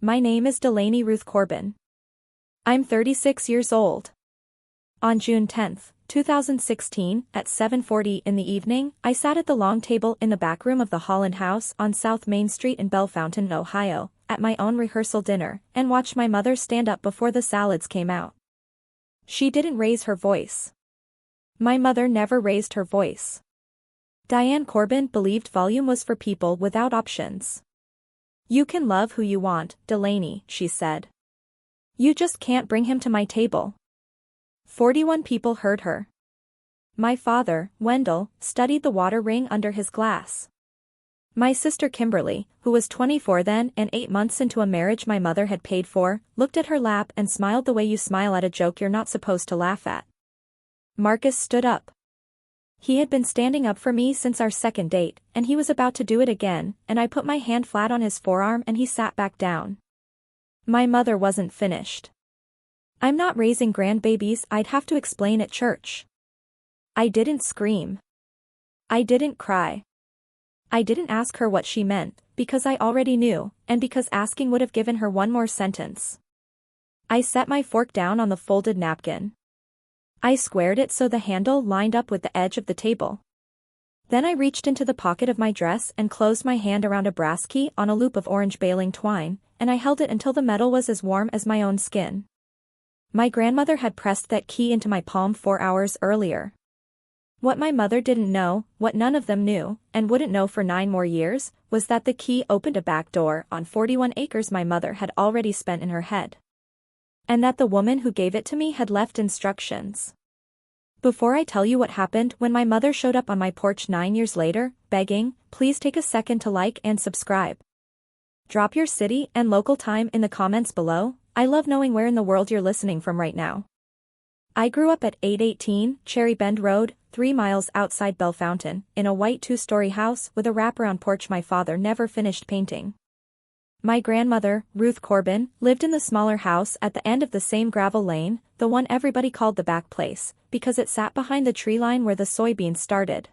My name is Delaney Ruth Corbin. I'm 36 years old. On June 10, 2016, at 7:40 in the evening, I sat at the long table in the back room of the Holland House on South Main Street in Bellefontaine, Ohio, at my own rehearsal dinner, and watched my mother stand up before the salads came out. She didn't raise her voice. My mother never raised her voice. Diane Corbin believed volume was for people without options. You can love who you want, Delaney, she said. You just can't bring him to my table. 41 people heard her. My father, Wendell, studied the water ring under his glass. My sister Kimberly, who was 24 then and 8 months into a marriage my mother had paid for, looked at her lap and smiled the way you smile at a joke you're not supposed to laugh at. Marcus stood up. He had been standing up for me since our second date, and he was about to do it again, and I put my hand flat on his forearm and he sat back down. My mother wasn't finished. I'm not raising grandbabies, I'd have to explain at church. I didn't scream. I didn't cry. I didn't ask her what she meant, because I already knew, and because asking would have given her one more sentence. I set my fork down on the folded napkin. I squared it so the handle lined up with the edge of the table. Then I reached into the pocket of my dress and closed my hand around a brass key on a loop of orange baling twine, and I held it until the metal was as warm as my own skin. My grandmother had pressed that key into my palm 4 hours earlier. What my mother didn't know, what none of them knew, and wouldn't know for 9 more years, was that the key opened a back door on 41 acres my mother had already spent in her head. And that the woman who gave it to me had left instructions. Before I tell you what happened when my mother showed up on my porch 9 years later, begging, please take a second to like and subscribe. Drop your city and local time in the comments below. I love knowing where in the world you're listening from right now. I grew up at 818 Cherry Bend Road, 3 miles outside Bellefontaine, in a white 2-story house with a wraparound porch my father never finished painting. My grandmother, Ruth Corbin, lived in the smaller house at the end of the same gravel lane, the one everybody called the back place, because it sat behind the tree line where the soybeans started.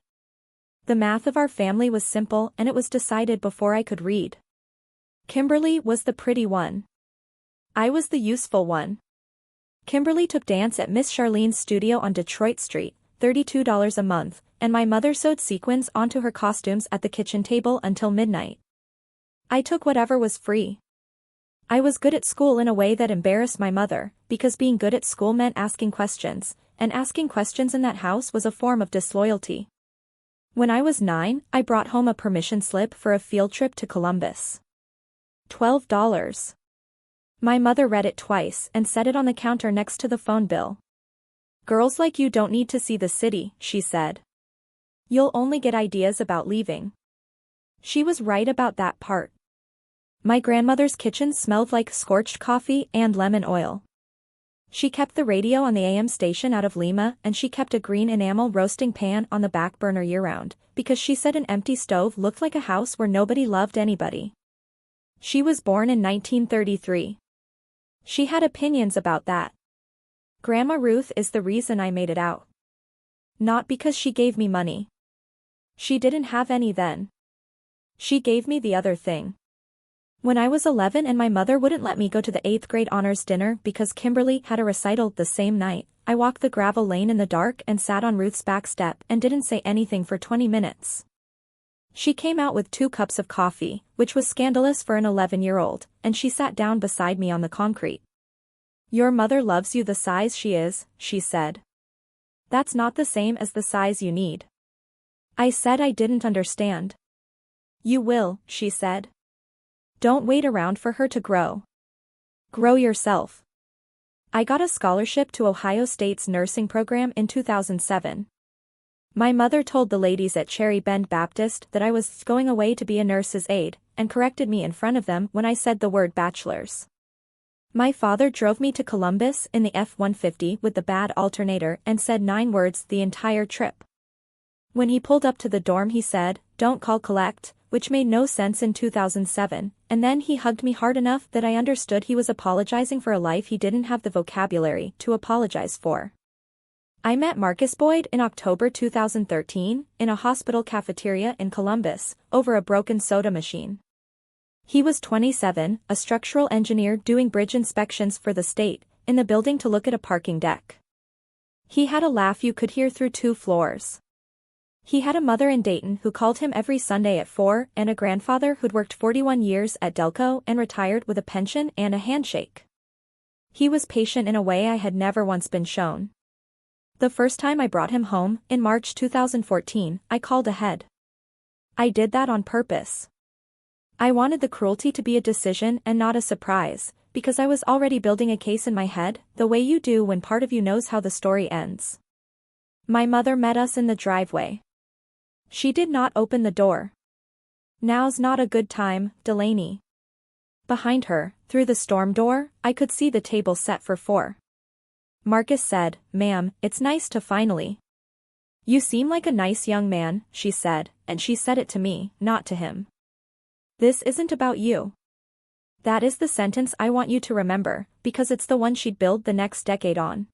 The math of our family was simple and it was decided before I could read. Kimberly was the pretty one. I was the useful one. Kimberly took dance at Miss Charlene's studio on Detroit Street, $32 a month, and my mother sewed sequins onto her costumes at the kitchen table until midnight. I took whatever was free. I was good at school in a way that embarrassed my mother, because being good at school meant asking questions, and asking questions in that house was a form of disloyalty. When I was 9, I brought home a permission slip for a field trip to Columbus. $12. My mother read it twice and set it on the counter next to the phone bill. Girls like you don't need to see the city, she said. You'll only get ideas about leaving. She was right about that part. My grandmother's kitchen smelled like scorched coffee and lemon oil. She kept the radio on the AM station out of Lima, and she kept a green enamel roasting pan on the back burner year-round, because she said an empty stove looked like a house where nobody loved anybody. She was born in 1933. She had opinions about that. Grandma Ruth is the reason I made it out. Not because she gave me money. She didn't have any then. She gave me the other thing. When I was 11 and my mother wouldn't let me go to the 8th grade honors dinner because Kimberly had a recital the same night, I walked the gravel lane in the dark and sat on Ruth's back step and didn't say anything for 20 minutes. She came out with 2 cups of coffee, which was scandalous for an 11-year-old, and she sat down beside me on the concrete. Your mother loves you the size she is, she said. That's not the same as the size you need. I said I didn't understand. You will, she said. Don't wait around for her to grow. Grow yourself. I got a scholarship to Ohio State's nursing program in 2007. My mother told the ladies at Cherry Bend Baptist that I was going away to be a nurse's aide, and corrected me in front of them when I said the word bachelor's. My father drove me to Columbus in the F-150 with the bad alternator and said 9 words the entire trip. When he pulled up to the dorm he said, "Don't call collect," which made no sense in 2007, and then he hugged me hard enough that I understood he was apologizing for a life he didn't have the vocabulary to apologize for. I met Marcus Boyd in October 2013, in a hospital cafeteria in Columbus, over a broken soda machine. He was 27, a structural engineer doing bridge inspections for the state, in the building to look at a parking deck. He had a laugh you could hear through 2 floors. He had a mother in Dayton who called him every Sunday at 4 and a grandfather who'd worked 41 years at Delco and retired with a pension and a handshake. He was patient in a way I had never once been shown. The first time I brought him home, in March 2014, I called ahead. I did that on purpose. I wanted the cruelty to be a decision and not a surprise, because I was already building a case in my head, the way you do when part of you knows how the story ends. My mother met us in the driveway. She did not open the door. Now's not a good time, Delaney. Behind her, through the storm door, I could see the table set for 4. Marcus said, "Ma'am, it's nice to finally." "You seem like a nice young man," she said, and she said it to me, not to him. "This isn't about you." That is the sentence I want you to remember, because it's the one she'd build the next decade on.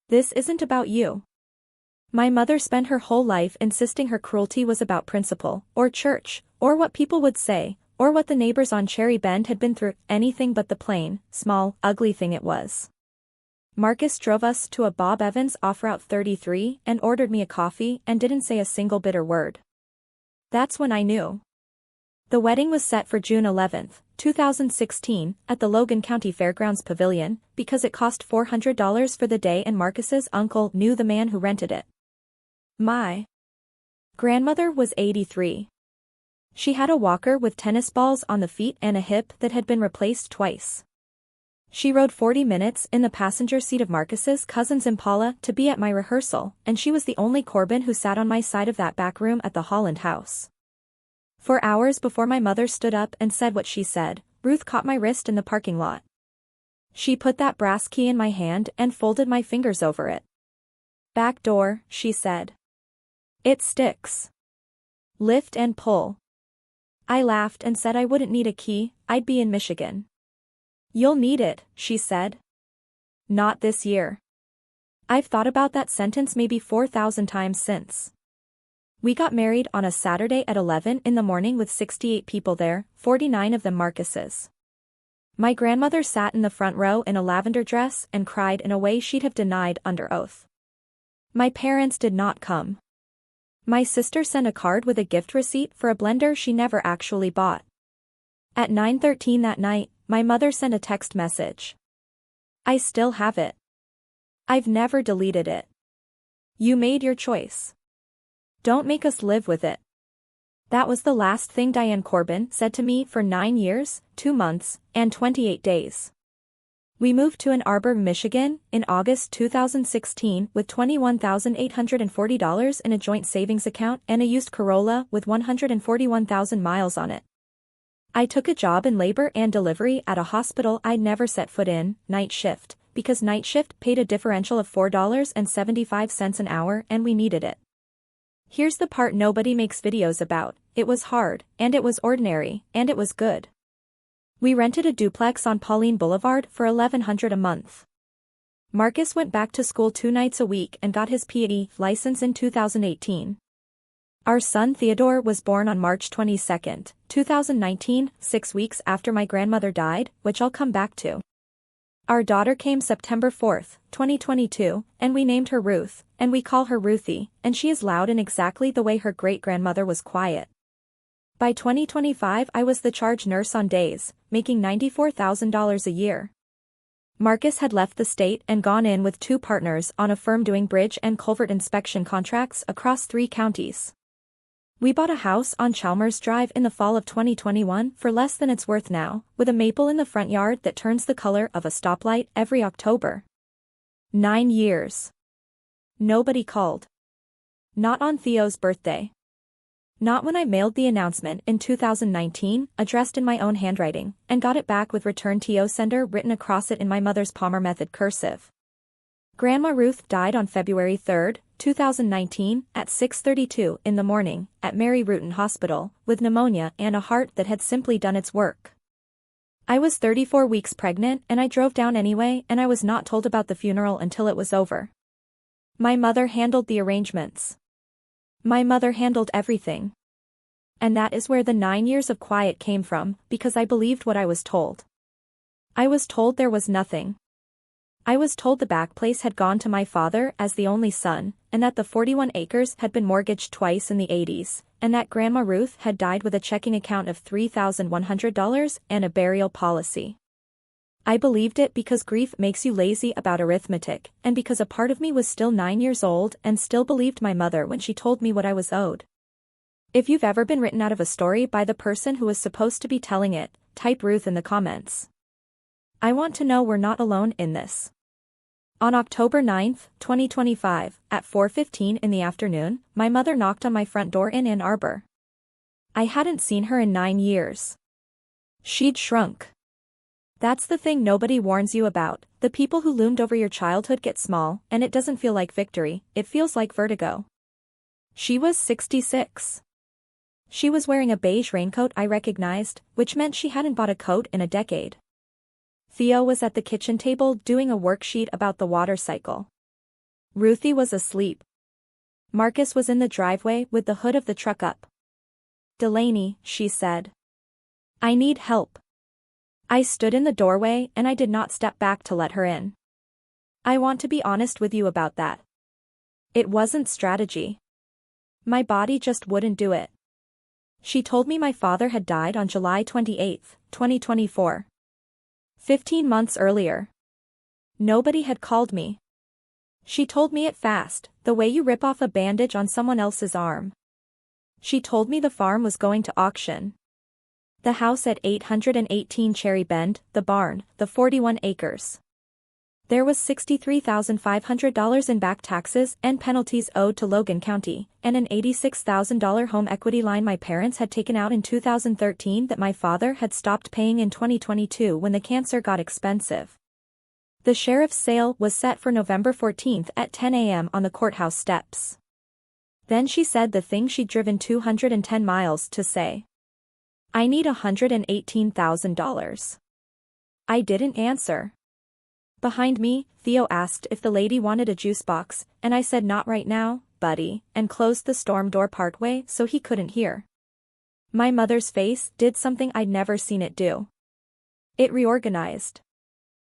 This isn't about you. My mother spent her whole life insisting her cruelty was about principle, or church, or what people would say, or what the neighbors on Cherry Bend had been through, anything but the plain, small, ugly thing it was. Marcus drove us to a Bob Evans off Route 33 and ordered me a coffee and didn't say a single bitter word. That's when I knew. The wedding was set for June 11, 2016, at the Logan County Fairgrounds Pavilion, because it cost $400 for the day and Marcus's uncle knew the man who rented it. My grandmother was 83. She had a walker with tennis balls on the feet and a hip that had been replaced twice. She rode 40 minutes in the passenger seat of Marcus's cousin's Impala to be at my rehearsal, and she was the only Corbin who sat on my side of that back room at the Holland house. For hours before my mother stood up and said what she said, Ruth caught my wrist in the parking lot. She put that brass key in my hand and folded my fingers over it. "Back door," she said. "It sticks. Lift and pull." I laughed and said I wouldn't need a key, I'd be in Michigan. "You'll need it," she said. "Not this year." I've thought about that sentence maybe 4,000 times since. We got married on a Saturday at 11 in the morning with 68 people there, 49 of them Marcus's. My grandmother sat in the front row in a lavender dress and cried in a way she'd have denied under oath. My parents did not come. My sister sent a card with a gift receipt for a blender she never actually bought. At 9:13 that night, my mother sent a text message. I still have it. I've never deleted it. You made your choice. Don't make us live with it. That was the last thing Diane Corbin said to me for 9 years, 2 months, and 28 days. We moved to Ann Arbor, Michigan, in August 2016 with $21,840 in a joint savings account and a used Corolla with 141,000 miles on it. I took a job in labor and delivery at a hospital I'd never set foot in, night shift, because night shift paid a differential of $4.75 an hour and we needed it. Here's the part nobody makes videos about: it was hard, and it was ordinary, and it was good. We rented a duplex on Pauline Boulevard for $1,100 a month. Marcus went back to school 2 nights a week and got his PE license in 2018. Our son Theodore was born on March 22, 2019, 6 weeks after my grandmother died, which I'll come back to. Our daughter came September 4, 2022, and we named her Ruth, and we call her Ruthie, and she is loud in exactly the way her great-grandmother was quiet. By 2025 I was the charge nurse on days, making $94,000 a year. Marcus had left the state and gone in with 2 partners on a firm doing bridge and culvert inspection contracts across 3 counties. We bought a house on Chalmers Drive in the fall of 2021 for less than it's worth now, with a maple in the front yard that turns the color of a stoplight every October. 9 years. Nobody called. Not on Theo's birthday. Not when I mailed the announcement in 2019, addressed in my own handwriting, and got it back with return TO sender written across it in my mother's Palmer method cursive. Grandma Ruth died on February 3, 2019, at 6:32 in the morning, at Mary Rutan Hospital, with pneumonia and a heart that had simply done its work. I was 34 weeks pregnant and I drove down anyway, and I was not told about the funeral until it was over. My mother handled the arrangements. My mother handled everything. And that is where the 9 years of quiet came from, because I believed what I was told. I was told there was nothing. I was told the back place had gone to my father as the only son, and that the 41 acres had been mortgaged twice in the 80s, and that Grandma Ruth had died with a checking account of $3,100 and a burial policy. I believed it because grief makes you lazy about arithmetic, and because a part of me was still 9 years old and still believed my mother when she told me what I was owed. If you've ever been written out of a story by the person who was supposed to be telling it, type Ruth in the comments. I want to know we're not alone in this. On October 9, 2025, at 4:15 in the afternoon, my mother knocked on my front door in Ann Arbor. I hadn't seen her in 9 years. She'd shrunk. That's the thing nobody warns you about. The people who loomed over your childhood get small, and it doesn't feel like victory, it feels like vertigo. She was 66. She was wearing a beige raincoat I recognized, which meant she hadn't bought a coat in a decade. Theo was at the kitchen table doing a worksheet about the water cycle. Ruthie was asleep. Marcus was in the driveway with the hood of the truck up. "Delaney," she said. "I need help." I stood in the doorway and I did not step back to let her in. I want to be honest with you about that. It wasn't strategy. My body just wouldn't do it. She told me my father had died on July 28, 2024. 15 months earlier. Nobody had called me. She told me it fast, the way you rip off a bandage on someone else's arm. She told me the farm was going to auction. The house at 818 Cherry Bend, the barn, the 41 acres. There was $63,500 in back taxes and penalties owed to Logan County, and an $86,000 home equity line my parents had taken out in 2013 that my father had stopped paying in 2022 when the cancer got expensive. The sheriff's sale was set for November 14 at 10 a.m. on the courthouse steps. Then she said the thing she'd driven 210 miles to say. "I need $118,000. I didn't answer. Behind me, Theo asked if the lady wanted a juice box, and I said not right now, buddy, and closed the storm door partway so he couldn't hear. My mother's face did something I'd never seen it do. It reorganized.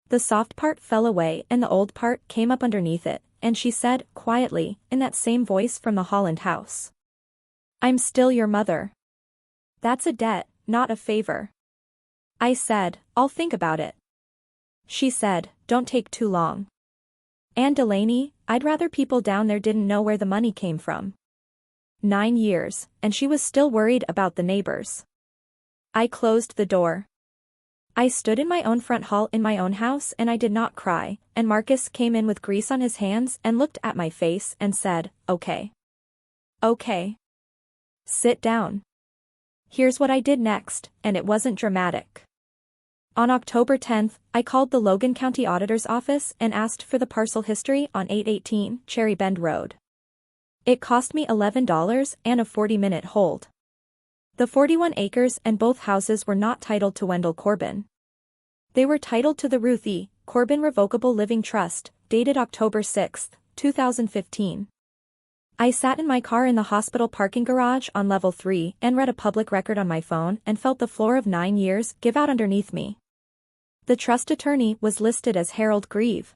The soft part fell away and the old part came up underneath it, and she said, quietly, in that same voice from the Holland house. "I'm still your mother. That's a debt, not a favor." I said, "I'll think about it." She said, "Don't take too long. And Delaney, I'd rather people down there didn't know where the money came from." 9 years, and she was still worried about the neighbors. I closed the door. I stood in my own front hall in my own house and I did not cry, and Marcus came in with grease on his hands and looked at my face and said, "Okay. Okay. Sit down." Here's what I did next, and it wasn't dramatic. On October 10, I called the Logan County Auditor's Office and asked for the parcel history on 818 Cherry Bend Road. It cost me $11 and a 40-minute hold. The 41 acres and both houses were not titled to Wendell Corbin. They were titled to the Ruth E. Corbin Revocable Living Trust, dated October 6, 2015. I sat in my car in the hospital parking garage on level 3 and read a public record on my phone and felt the floor of 9 years give out underneath me. The trust attorney was listed as Harold Grieve.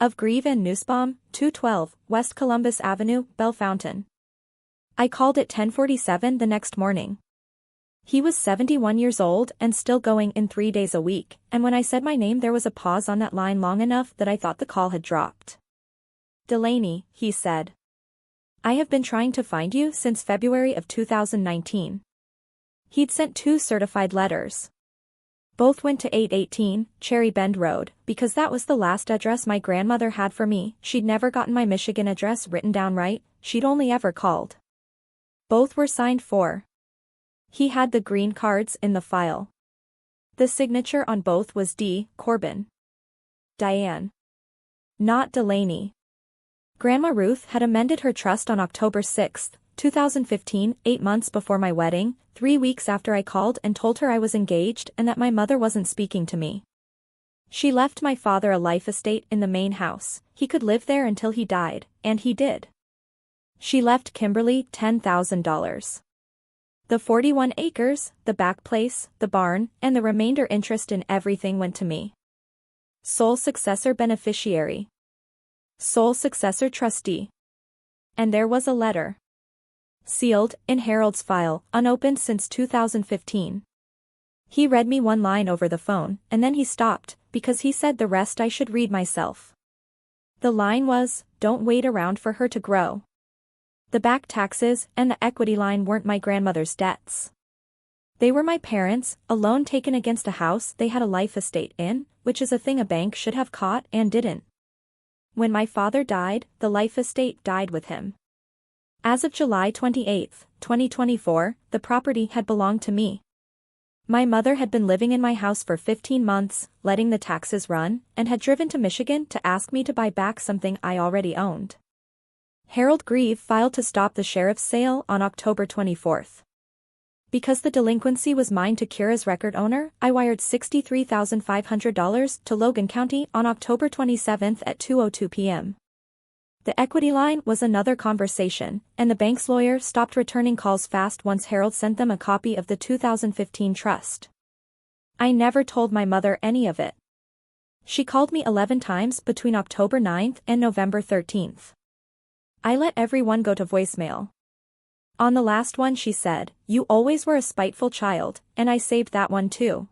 Of Grieve and Nussbaum, 212, West Columbus Avenue, Bellefontaine. I called at 10:47 the next morning. He was 71 years old and still going in 3 days a week, and when I said my name there was a pause on that line long enough that I thought the call had dropped. "Delaney," he said. "I have been trying to find you since February of 2019. He'd sent 2 certified letters. Both went to 818 Cherry Bend Road, because that was the last address my grandmother had for me. She'd never gotten my Michigan address written down right, she'd only ever called. Both were signed for. He had the green cards in the file. The signature on both was D. Corbin. Diane. Not Delaney. Grandma Ruth had amended her trust on October 6, 2015, 8 months before my wedding, 3 weeks after I called and told her I was engaged and that my mother wasn't speaking to me. She left my father a life estate in the main house. He could live there until he died, and he did. She left Kimberly $10,000. The 41 acres, the back place, the barn, and the remainder interest in everything went to me. Sole successor beneficiary. Sole successor trustee. And there was a letter. Sealed, in Harold's file, unopened since 2015. He read me one line over the phone, and then he stopped, because he said the rest I should read myself. The line was, "Don't wait around for her to grow." The back taxes and the equity line weren't my grandmother's debts. They were my parents', a loan taken against a house they had a life estate in, which is a thing a bank should have caught and didn't. When my father died, the life estate died with him. As of July 28, 2024, the property had belonged to me. My mother had been living in my house for 15 months, letting the taxes run, and had driven to Michigan to ask me to buy back something I already owned. Harold Grieve filed to stop the sheriff's sale on October 24. Because the delinquency was mine to cure as record owner, I wired $63,500 to Logan County on October 27 at 2:02 p.m. The equity line was another conversation, and the bank's lawyer stopped returning calls fast once Harold sent them a copy of the 2015 trust. I never told my mother any of it. She called me 11 times between October 9 and November 13. I let everyone go to voicemail. On the last one she said, "You always were a spiteful child," and I saved that one too.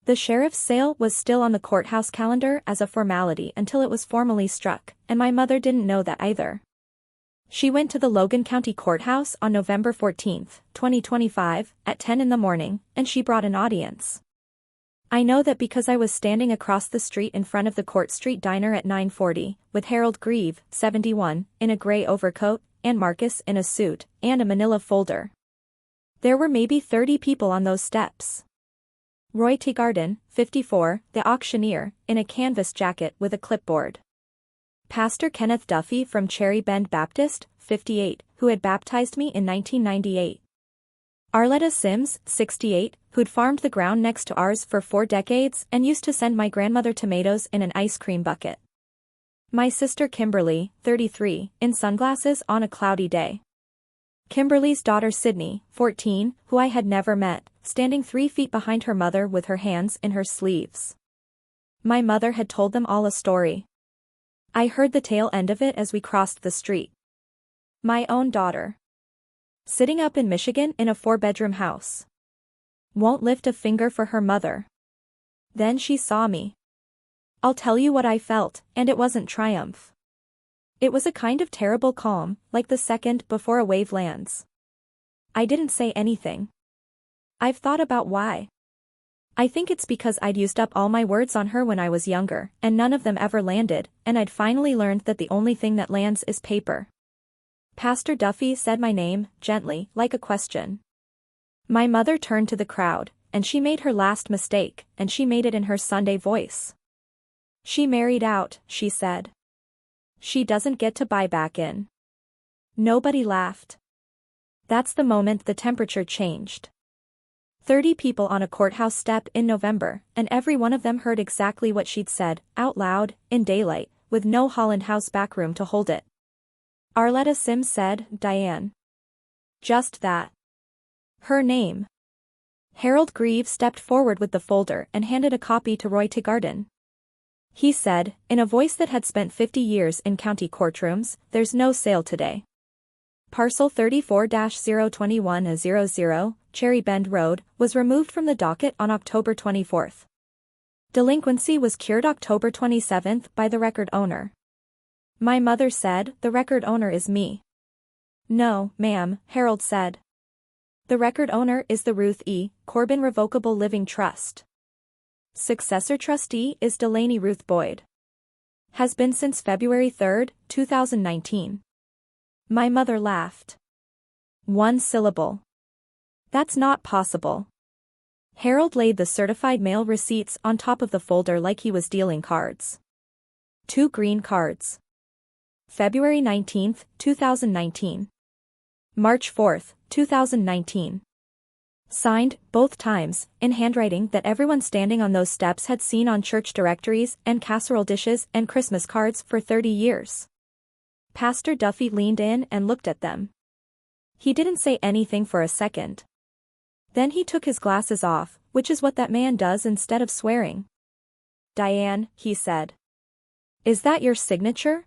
The sheriff's sale was still on the courthouse calendar as a formality until it was formally struck, and my mother didn't know that either. She went to the Logan County Courthouse on November 14, 2025, at 10 in the morning, and she brought an audience. I know that because I was standing across the street in front of the Court Street Diner at 9:40, with Harold Grieve, 71, in a gray overcoat, and Marcus in a suit, and a manila folder. There were maybe 30 people on those steps. Roy Teagarden, 54, the auctioneer, in a canvas jacket with a clipboard. Pastor Kenneth Duffy from Cherry Bend Baptist, 58, who had baptized me in 1998. Arletta Sims, 68, who'd farmed the ground next to ours for 4 decades and used to send my grandmother tomatoes in an ice cream bucket. My sister Kimberly, 33, in sunglasses on a cloudy day. Kimberly's daughter Sydney, 14, who I had never met, standing 3 feet behind her mother with her hands in her sleeves. My mother had told them all a story. I heard the tail end of it as we crossed the street. My own daughter. Sitting up in Michigan in a 4-bedroom house. Won't lift a finger for her mother. Then she saw me. I'll tell you what I felt, and it wasn't triumph. It was a kind of terrible calm, like the second before a wave lands. I didn't say anything. I've thought about why. I think it's because I'd used up all my words on her when I was younger, and none of them ever landed, and I'd finally learned that the only thing that lands is paper. Pastor Duffy said my name, gently, like a question. My mother turned to the crowd, and she made her last mistake, and she made it in her Sunday voice. She married out, she said. She doesn't get to buy back in. Nobody laughed. That's the moment the temperature changed. 30 people on a courthouse step in November, and every one of them heard exactly what she'd said, out loud, in daylight, with no Holland House backroom to hold it. Arletta Sims said, "Diane." Just that. Her name. Harold Grieve stepped forward with the folder and handed a copy to Roy Teagarden. He said, in a voice that had spent 50 years in county courtrooms, "There's no sale today. Parcel 34-021-00, Cherry Bend Road, was removed from the docket on October 24. Delinquency was cured October 27 by the record owner. My mother said, "The record owner is me." "No, ma'am," Harold said. "The record owner is the Ruth E. Corbin Revocable Living Trust. Successor trustee is Delaney Ruth Boyd. Has been since February 3, 2019. My mother laughed. "One syllable. That's not possible." Harold laid the certified mail receipts on top of the folder like he was dealing cards. 2 green cards. February 19, 2019. March 4, 2019. Signed, both times, in handwriting that everyone standing on those steps had seen on church directories and casserole dishes and Christmas cards for 30 years. Pastor Duffy leaned in and looked at them. He didn't say anything for a second. Then he took his glasses off, which is what that man does instead of swearing. "Diane," he said. "Is that your signature?"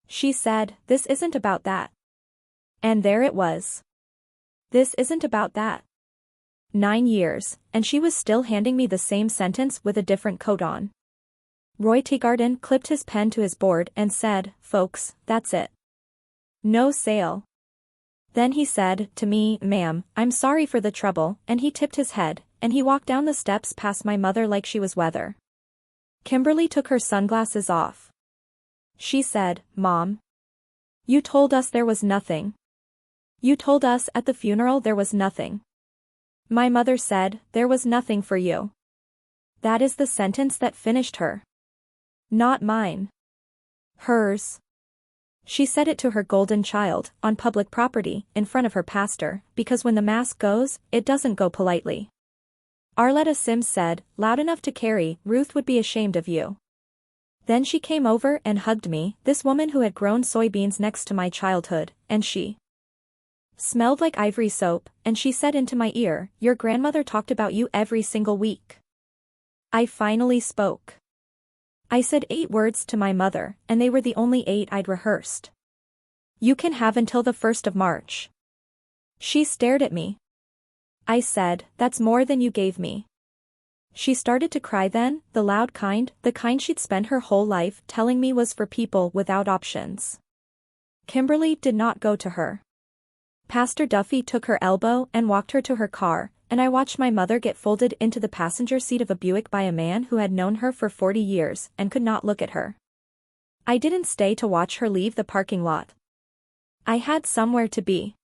She said, "This isn't about that." And there it was. This isn't about that. 9 years, and she was still handing me the same sentence with a different coat on. Roy Teagarden clipped his pen to his board and said, "Folks, that's it. No sale." Then he said to me, "Ma'am, I'm sorry for the trouble," and he tipped his head, and he walked down the steps past my mother like she was weather. Kimberly took her sunglasses off. She said, "Mom, you told us there was nothing. You told us at the funeral there was nothing." My mother said, "There was nothing for you." That is the sentence that finished her. Not mine. Hers. She said it to her golden child, on public property, in front of her pastor, because when the mask goes, it doesn't go politely. Arletta Sims said, loud enough to carry, "Ruth would be ashamed of you." Then she came over and hugged me, this woman who had grown soybeans next to my childhood, and she smelled like ivory soap, and she said into my ear, "Your grandmother talked about you every single week." I finally spoke. I said 8 words to my mother, and they were the only 8 I'd rehearsed. "You can have until the 1st of March. She stared at me. I said, "That's more than you gave me." She started to cry then, the loud kind, the kind she'd spent her whole life telling me was for people without options. Kimberly did not go to her. Pastor Duffy took her elbow and walked her to her car, and I watched my mother get folded into the passenger seat of a Buick by a man who had known her for 40 years and could not look at her. I didn't stay to watch her leave the parking lot. I had somewhere to be.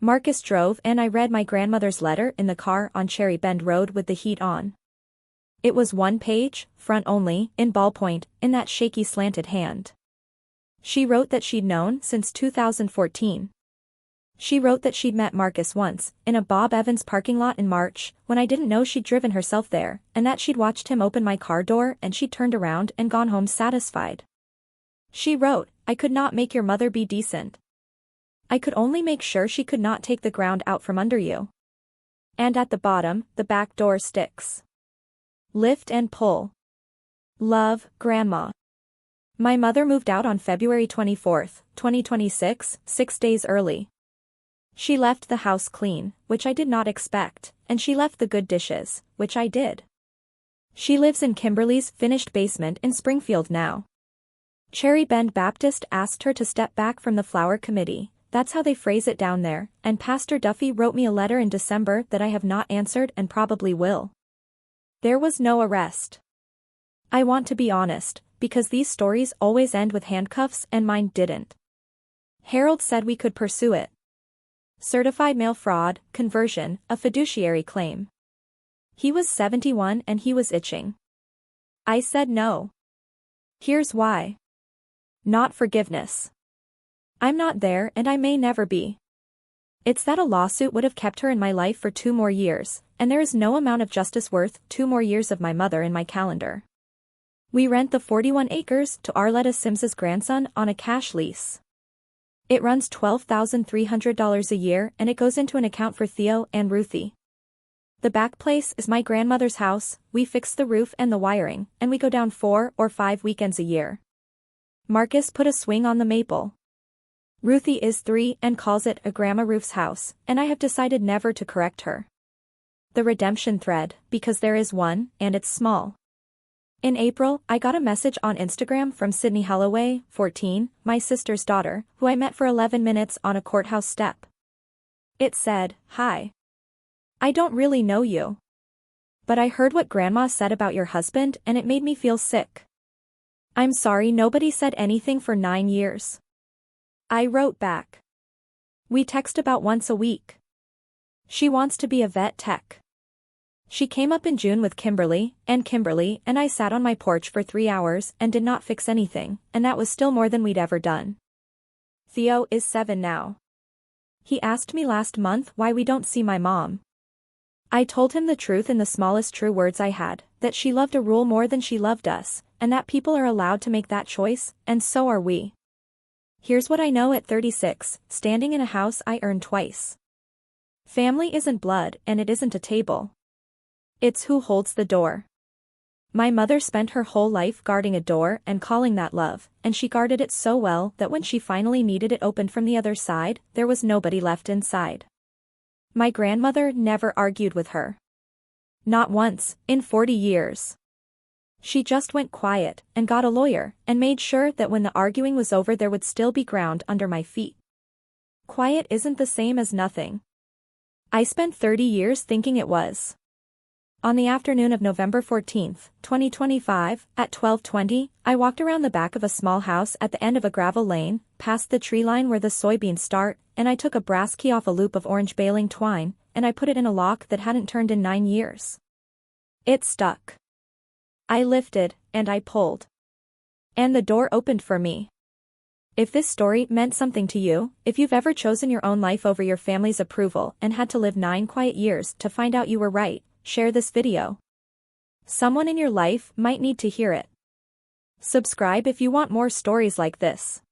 Marcus drove and I read my grandmother's letter in the car on Cherry Bend Road with the heat on. It was 1 page, front only, in ballpoint, in that shaky slanted hand. She wrote that she'd known since 2014. She wrote that she'd met Marcus once, in a Bob Evans parking lot in March, when I didn't know she'd driven herself there, and that she'd watched him open my car door and she'd turned around and gone home satisfied. She wrote, "I could not make your mother be decent. I could only make sure she could not take the ground out from under you." And at the bottom, the back door sticks. Lift and pull. Love, Grandma. My mother moved out on February 24, 2026, 6 days early. She left the house clean, which I did not expect, and she left the good dishes, which I did. She lives in Kimberly's finished basement in Springfield now. Cherry Bend Baptist asked her to step back from the flower committee, that's how they phrase it down there, and Pastor Duffy wrote me a letter in December that I have not answered and probably will. There was no arrest. I want to be honest, because these stories always end with handcuffs and mine didn't. Harold said we could pursue it. Certified mail fraud, conversion, a fiduciary claim. He was 71 and he was itching. I said no. Here's why. Not forgiveness. I'm not there and I may never be. It's that a lawsuit would have kept her in my life for 2 more years, and there is no amount of justice worth 2 more years of my mother in my calendar. We rent the 41 acres to Arletta Sims's grandson on a cash lease. It runs $12,300 a year and it goes into an account for Theo and Ruthie. The back place is my grandmother's house, we fix the roof and the wiring, and we go down 4 or 5 weekends a year. Marcus put a swing on the maple. Ruthie is 3 and calls it a Grandma Ruth's house, and I have decided never to correct her. The redemption thread, because there is one, and it's small. In April, I got a message on Instagram from Sydney Holloway, 14, my sister's daughter, who I met for 11 minutes on a courthouse step. It said, "Hi. I don't really know you. But I heard what Grandma said about your husband and it made me feel sick. I'm sorry nobody said anything for 9 years." I wrote back. We text about once a week. She wants to be a vet tech. She came up in June with Kimberly and I sat on my porch for 3 hours and did not fix anything, and that was still more than we'd ever done. Theo is 7 now. He asked me last month why we don't see my mom. I told him the truth in the smallest true words I had, that she loved a rule more than she loved us, and that people are allowed to make that choice, and so are we. Here's what I know at 36, standing in a house I earned twice. Family isn't blood and it isn't a table. It's who holds the door. My mother spent her whole life guarding a door and calling that love, and she guarded it so well that when she finally needed it opened from the other side, there was nobody left inside. My grandmother never argued with her. Not once, in 40 years. She just went quiet and got a lawyer and made sure that when the arguing was over there would still be ground under my feet. Quiet isn't the same as nothing. I spent 30 years thinking it was. On the afternoon of November 14, 2025, at 12:20, I walked around the back of a small house at the end of a gravel lane, past the tree line where the soybeans start, and I took a brass key off a loop of orange baling twine, and I put it in a lock that hadn't turned in 9 years. It stuck. I lifted, and I pulled. And the door opened for me. If this story meant something to you, if you've ever chosen your own life over your family's approval and had to live 9 quiet years to find out you were right, share this video. Someone in your life might need to hear it. Subscribe if you want more stories like this.